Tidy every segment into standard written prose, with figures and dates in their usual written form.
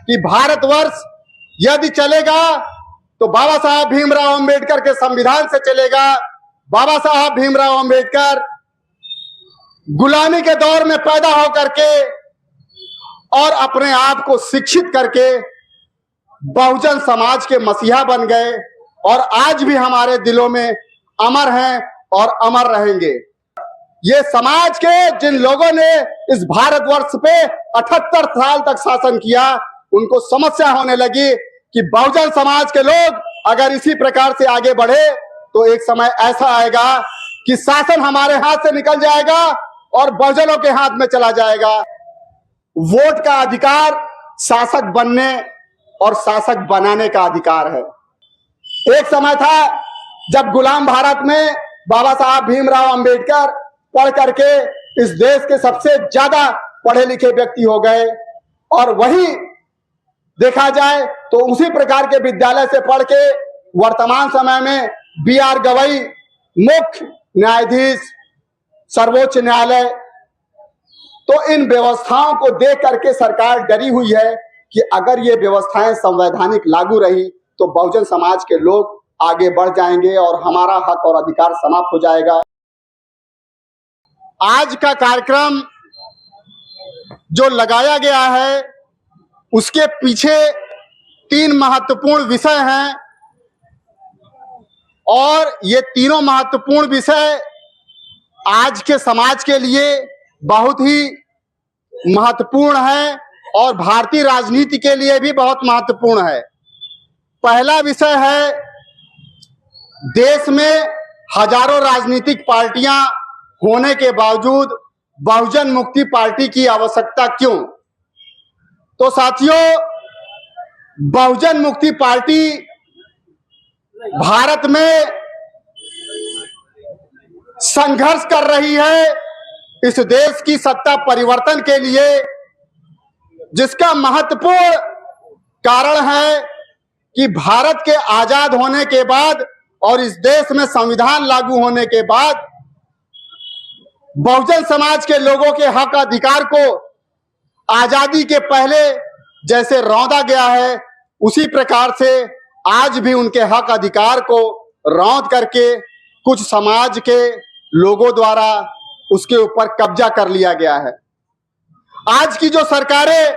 कि भारतवर्ष यदि चलेगा तो बाबा साहब भीमराव अंबेडकर के संविधान से चलेगा। बाबा साहब भीमराव अंबेडकर गुलामी के दौर में पैदा होकर के और अपने आप को शिक्षित करके बहुजन समाज के मसीहा बन गए और आज भी हमारे दिलों में अमर हैं और अमर रहेंगे। ये समाज के जिन लोगों ने इस भारतवर्ष पे 78 साल तक शासन किया, उनको समस्या होने लगी कि बहुजन समाज के लोग अगर इसी प्रकार से आगे बढ़े तो एक समय ऐसा आएगा कि शासन हमारे हाथ से निकल जाएगा और बहुजनों के हाथ में चला जाएगा। वोट का अधिकार शासक बनने और शासक बनाने का अधिकार है। एक समय था जब गुलाम भारत में बाबा साहब भीमराव अंबेडकर पढ़ करके इस देश के सबसे ज्यादा पढ़े लिखे व्यक्ति हो गए और वही देखा जाए तो उसी प्रकार के विद्यालय से पढ़ के वर्तमान समय में B.R. गवई मुख्य न्यायाधीश सर्वोच्च न्यायालय। तो इन व्यवस्थाओं को देख करके सरकार डरी हुई है कि अगर ये व्यवस्थाएं संवैधानिक लागू रही तो बहुजन समाज के लोग आगे बढ़ जाएंगे और हमारा हक और अधिकार समाप्त हो जाएगा। आज का कार्यक्रम जो लगाया गया है उसके पीछे 3 महत्वपूर्ण विषय हैं और ये तीनों महत्वपूर्ण विषय आज के समाज के लिए बहुत ही महत्वपूर्ण है और भारतीय राजनीति के लिए भी बहुत महत्वपूर्ण है। पहला विषय है, देश में हजारों राजनीतिक पार्टियां होने के बावजूद बहुजन मुक्ति पार्टी की आवश्यकता क्यों? तो साथियों, बहुजन मुक्ति पार्टी भारत में संघर्ष कर रही है इस देश की सत्ता परिवर्तन के लिए, जिसका महत्वपूर्ण कारण है कि भारत के आजाद होने के बाद और इस देश में संविधान लागू होने के बाद बहुजन समाज के लोगों के हक अधिकार को आजादी के पहले जैसे रौंदा गया है, उसी प्रकार से आज भी उनके हक अधिकार को रौंद करके कुछ समाज के लोगों द्वारा उसके ऊपर कब्जा कर लिया गया है। आज की जो सरकारें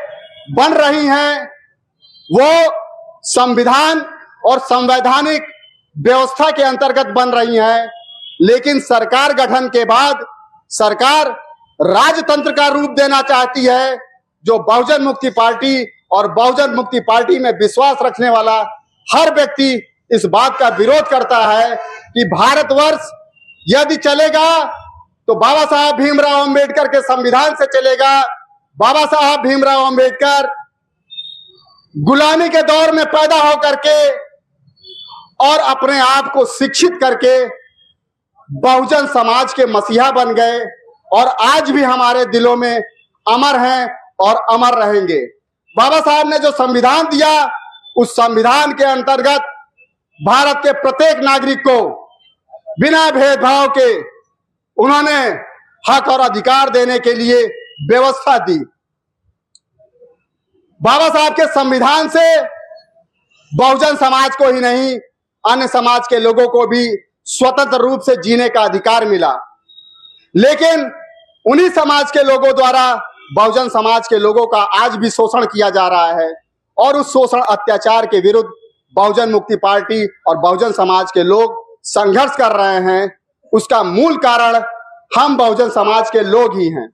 बन रही हैं वो संविधान और संवैधानिक व्यवस्था के अंतर्गत बन रही हैं, लेकिन सरकार गठन के बाद सरकार राजतंत्र का रूप देना चाहती है, जो बहुजन मुक्ति पार्टी और बहुजन मुक्ति पार्टी में विश्वास रखने वाला हर व्यक्ति इस बात का विरोध करता है कि भारतवर्ष यदि चलेगा तो बाबा साहब भीमराव अंबेडकर के संविधान से चलेगा। बाबा साहब भीमराव अंबेडकर गुलामी के दौर में पैदा होकर के और अपने आप को शिक्षित करके बहुजन समाज के मसीहा बन गए और आज भी हमारे दिलों में अमर हैं और अमर रहेंगे। बाबा साहब ने जो संविधान दिया, उस संविधान के अंतर्गत भारत के प्रत्येक नागरिक को बिना भेदभाव के उन्होंने हक और अधिकार देने के लिए व्यवस्था दी। बाबा साहब के संविधान से बहुजन समाज को ही नहीं, अन्य समाज के लोगों को भी स्वतंत्र रूप से जीने का अधिकार मिला। लेकिन उन्हीं समाज के लोगों द्वारा बहुजन समाज के लोगों का आज भी शोषण किया जा रहा है और उस शोषण अत्याचार के विरुद्ध बहुजन मुक्ति पार्टी और बहुजन समाज के लोग संघर्ष कर रहे हैं। उसका मूल कारण हम बहुजन समाज के लोग ही हैं।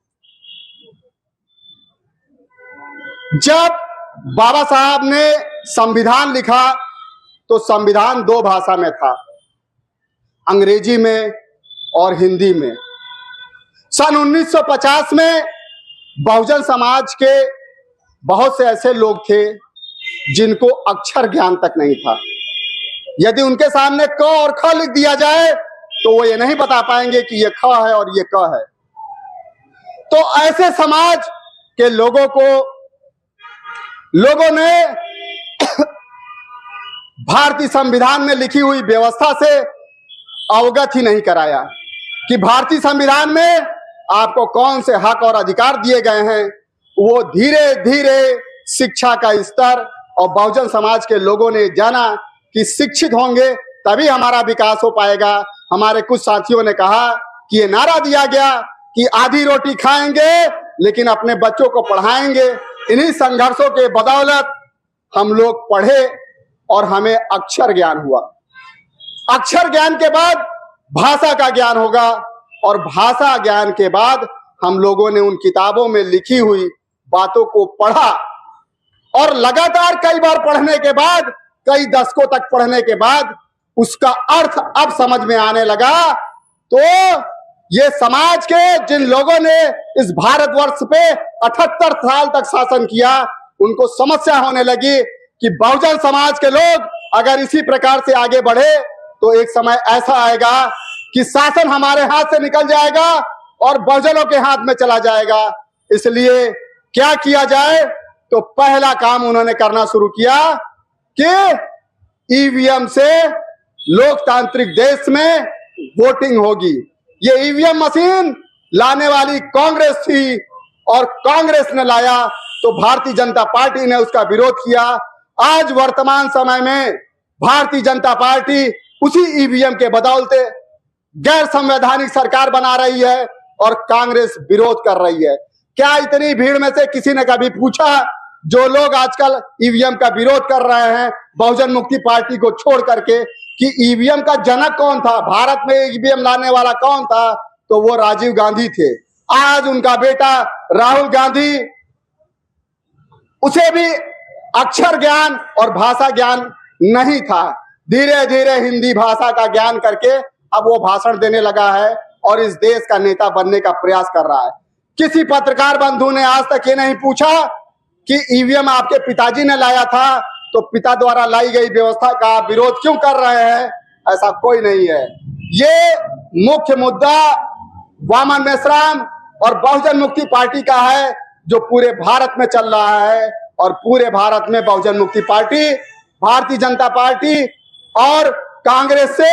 जब बाबा साहब ने संविधान लिखा तो संविधान 2 भाषा में था, अंग्रेजी में और हिंदी में। सन 1950 में बहुजन समाज के बहुत से ऐसे लोग थे जिनको अक्षर ज्ञान तक नहीं था। यदि उनके सामने क और ख लिख दिया जाए तो वो ये नहीं बता पाएंगे कि ये ख है और ये क है। तो ऐसे समाज के लोगों ने भारतीय संविधान में लिखी हुई व्यवस्था से अवगत ही नहीं कराया कि भारतीय संविधान में आपको कौन से हक और अधिकार दिए गए हैं। वो धीरे धीरे शिक्षा का स्तर और बहुजन समाज के लोगों ने जाना कि शिक्षित होंगे तभी हमारा विकास हो पाएगा। हमारे कुछ साथियों ने कहा कि ये नारा दिया गया कि आधी रोटी खाएंगे लेकिन अपने बच्चों को पढ़ाएंगे। इन्हीं संघर्षों के बदौलत हम लोग पढ़े और हमें अक्षर ज्ञान हुआ। अक्षर ज्ञान के बाद भाषा का ज्ञान होगा और भाषा ज्ञान के बाद हम लोगों ने उन किताबों में लिखी हुई बातों को पढ़ा और लगातार कई बार पढ़ने के बाद, कई दशकों तक पढ़ने के बाद उसका अर्थ अब समझ में आने लगा। तो ये समाज के जिन लोगों ने इस भारतवर्ष पे 78 साल तक शासन किया, उनको समस्या होने लगी कि बहुजन समाज के लोग अगर इसी प्रकार से आगे बढ़े तो एक समय ऐसा आएगा कि शासन हमारे हाथ से निकल जाएगा और बहुजनों के हाथ में चला जाएगा। इसलिए क्या किया जाए, तो पहला काम उन्होंने करना शुरू किया कि ईवीएम से लोकतांत्रिक देश में वोटिंग होगी। ये ईवीएम मशीन लाने वाली कांग्रेस थी और कांग्रेस ने लाया तो भारतीय जनता पार्टी ने उसका विरोध किया। आज वर्तमान समय में भारतीय जनता पार्टी उसी ईवीएम के बदौलते गैर संवैधानिक सरकार बना रही है और कांग्रेस विरोध कर रही है। क्या इतनी भीड़ में से किसी ने कभी पूछा, जो लोग आजकल ईवीएम का विरोध कर रहे हैं बहुजन मुक्ति पार्टी को छोड़ करके, कि ईवीएम का जनक कौन था, भारत में ईवीएम लाने वाला कौन था? तो वो राजीव गांधी थे। आज उनका बेटा राहुल गांधी, उसे भी अक्षर ज्ञान और भाषा ज्ञान नहीं था। धीरे धीरे हिंदी भाषा का ज्ञान करके अब वो भाषण देने लगा है और इस देश का नेता बनने का प्रयास कर रहा है। किसी पत्रकार बंधु ने आज तक ये नहीं पूछा कि ईवीएम आपके पिताजी ने लाया था, तो पिता द्वारा लाई गई व्यवस्था का विरोध क्यों कर रहे हैं? ऐसा कोई नहीं है। ये मुख्य मुद्दा वामन मेश्राम और बहुजन मुक्ति पार्टी का है, जो पूरे भारत में चल रहा है और पूरे भारत में बहुजन मुक्ति पार्टी, भारतीय जनता पार्टी और कांग्रेस से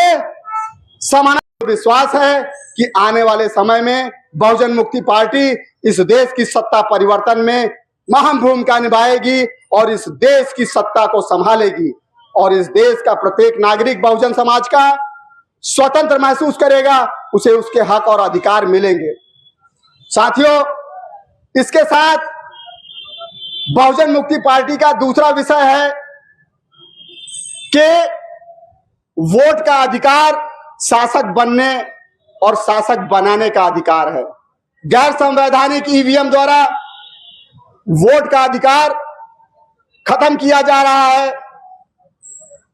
समान विश्वास है कि आने वाले समय में बहुजन मुक्ति पार्टी इस देश की सत्ता परिवर्तन में अहम भूमिका निभाएगी और इस देश की सत्ता को संभालेगी और इस देश का प्रत्येक नागरिक बहुजन समाज का स्वतंत्र महसूस करेगा, उसे उसके हक और अधिकार मिलेंगे। साथियों, इसके साथ बहुजन मुक्ति पार्टी का दूसरा विषय है कि वोट का अधिकार शासक बनने और शासक बनाने का अधिकार है। गैर संवैधानिक ईवीएम द्वारा वोट का अधिकार खत्म किया जा रहा है।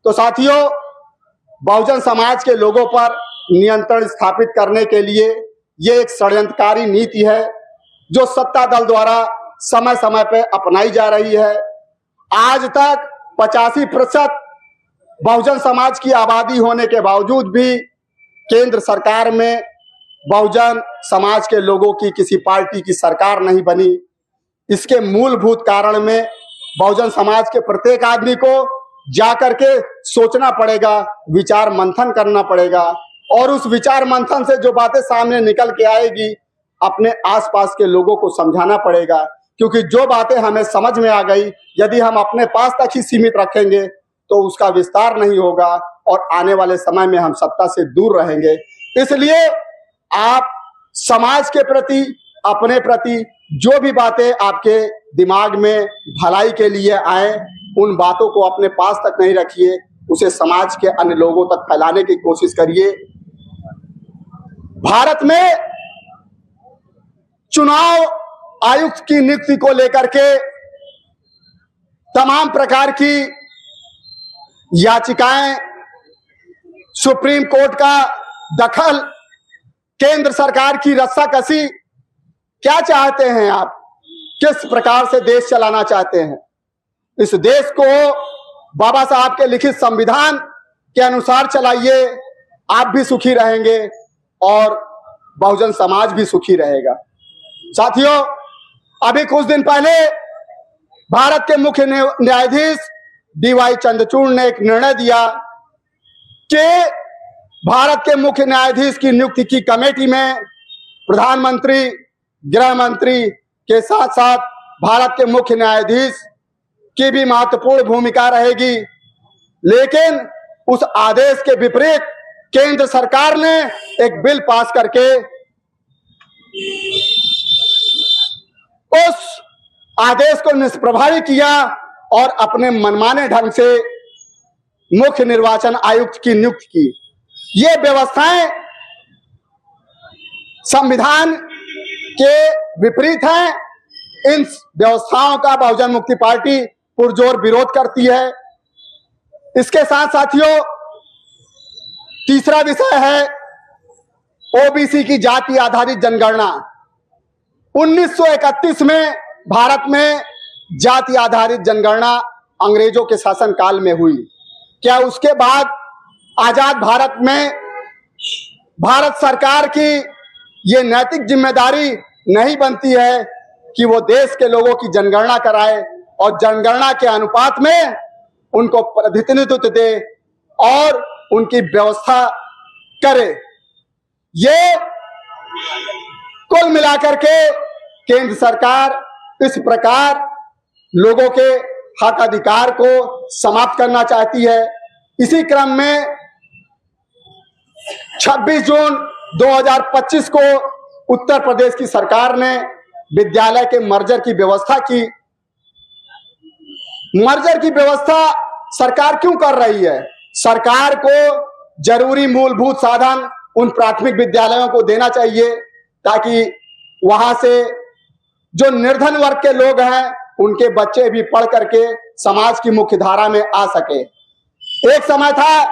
तो साथियों, बहुजन समाज के लोगों पर नियंत्रण स्थापित करने के लिए ये एक षड्यंत्रकारी नीति है जो सत्ता दल द्वारा समय समय पर अपनाई जा रही है। आज तक 85% बहुजन समाज की आबादी होने के बावजूद भी केंद्र सरकार में बहुजन समाज के लोगों की किसी पार्टी की सरकार नहीं बनी। इसके मूलभूत कारण में बहुजन समाज के प्रत्येक आदमी को जाकर के सोचना पड़ेगा, विचार मंथन करना पड़ेगा और उस विचार मंथन से जो बातें सामने निकल के आएगी अपने आसपास के लोगों को समझाना पड़ेगा। क्योंकि जो बातें हमें समझ में आ गई, यदि हम अपने पास तक ही सीमित रखेंगे तो उसका विस्तार नहीं होगा और आने वाले समय में हम सत्ता से दूर रहेंगे। इसलिए आप समाज के प्रति, अपने प्रति जो भी बातें आपके दिमाग में भलाई के लिए आए, उन बातों को अपने पास तक नहीं रखिए, उसे समाज के अन्य लोगों तक फैलाने की कोशिश करिए। भारत में चुनाव आयुक्त की नियुक्ति को लेकर के तमाम प्रकार की याचिकाएं, सुप्रीम कोर्ट का दखल, केंद्र सरकार की रस्साकसी, क्या चाहते हैं आप? किस प्रकार से देश चलाना चाहते हैं? इस देश को बाबा साहब के लिखित संविधान के अनुसार चलाइए, आप भी सुखी रहेंगे और बहुजन समाज भी सुखी रहेगा। साथियों, अभी कुछ दिन पहले भारत के मुख्य न्यायाधीश DY चंद्रचूड़ ने एक निर्णय दिया कि भारत के मुख्य न्यायाधीश की नियुक्ति की कमेटी में प्रधानमंत्री, गृह मंत्री के साथ साथ भारत के मुख्य न्यायाधीश की भी महत्वपूर्ण भूमिका रहेगी। लेकिन उस आदेश के विपरीत केंद्र सरकार ने एक बिल पास करके उस आदेश को निष्प्रभावी किया और अपने मनमाने ढंग से मुख्य निर्वाचन आयुक्त की नियुक्ति की। ये व्यवस्थाएं संविधान के विपरीत हैं। इन व्यवस्थाओं का बहुजन मुक्ति पार्टी पुरजोर विरोध करती है। इसके साथ साथियों, तीसरा विषय है ओबीसी की जाति आधारित जनगणना। 1931 में भारत में जाति आधारित जनगणना अंग्रेजों के शासनकाल में हुई। क्या उसके बाद आजाद भारत में भारत सरकार की ये नैतिक जिम्मेदारी नहीं बनती है कि वो देश के लोगों की जनगणना कराए और जनगणना के अनुपात में उनको प्रतिनिधित्व दे और उनकी व्यवस्था करे? ये कुल मिलाकर के केंद्र सरकार इस प्रकार लोगों के हक अधिकार को समाप्त करना चाहती है। इसी क्रम में 26 जून 2025 को उत्तर प्रदेश की सरकार ने विद्यालय के मर्जर की व्यवस्था की। मर्जर की व्यवस्था सरकार क्यों कर रही है? सरकार को जरूरी मूलभूत साधन उन प्राथमिक विद्यालयों को देना चाहिए ताकि वहां से जो निर्धन वर्ग के लोग हैं उनके बच्चे भी पढ़ करके समाज की मुख्य धारा में आ सके। एक समय था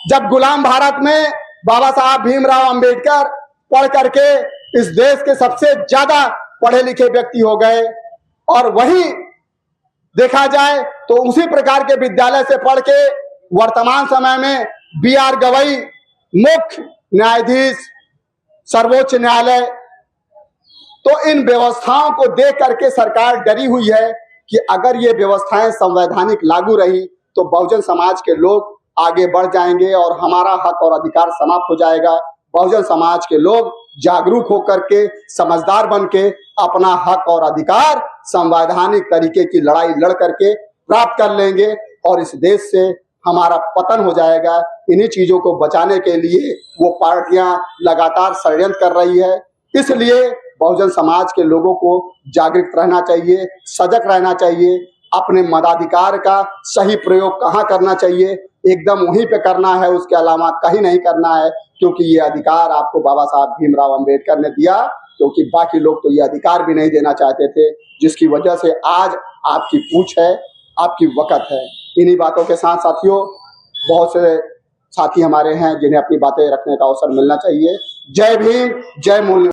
जब गुलाम भारत में बाबा साहब भीमराव अंबेडकर पढ़ करके इस देश के सबसे ज्यादा पढ़े लिखे व्यक्ति हो गए, और वही देखा जाए तो उसी प्रकार के विद्यालय से पढ़ के वर्तमान समय में BR गवई मुख्य न्यायाधीश सर्वोच्च न्यायालय। तो इन व्यवस्थाओं को देख करके सरकार डरी हुई है कि अगर ये व्यवस्थाएं संवैधानिक लागू रही तो बहुजन समाज के लोग आगे बढ़ जाएंगे और हमारा हक और अधिकार समाप्त हो जाएगा। बहुजन समाज के लोग जागरूक होकर के समझदार बन के अपना हक और अधिकार संवैधानिक तरीके की लड़ाई लड़ करके प्राप्त कर लेंगे और इस देश से हमारा पतन हो जाएगा। इन्हीं चीजों को बचाने के लिए वो पार्टियां लगातार षड्यंत्र कर रही है। इसलिए बहुजन समाज के लोगों को जागरूक रहना चाहिए, सजग रहना चाहिए। अपने मताधिकार का सही प्रयोग कहाँ करना चाहिए, एकदम वहीं पे करना है, उसके अलावा कहीं नहीं करना है, क्योंकि ये अधिकार आपको बाबा साहब भीमराव अंबेडकर ने दिया, क्योंकि बाकी लोग तो ये अधिकार भी नहीं देना चाहते थे, जिसकी वजह से आज आपकी पूछ है, आपकी वक़्त है। इन्हीं बातों के साथ साथियों, बहुत से साथी हमारे हैं जिन्हें अपनी बातें रखने का अवसर मिलना चाहिए। जय भीम, जय मूल्य।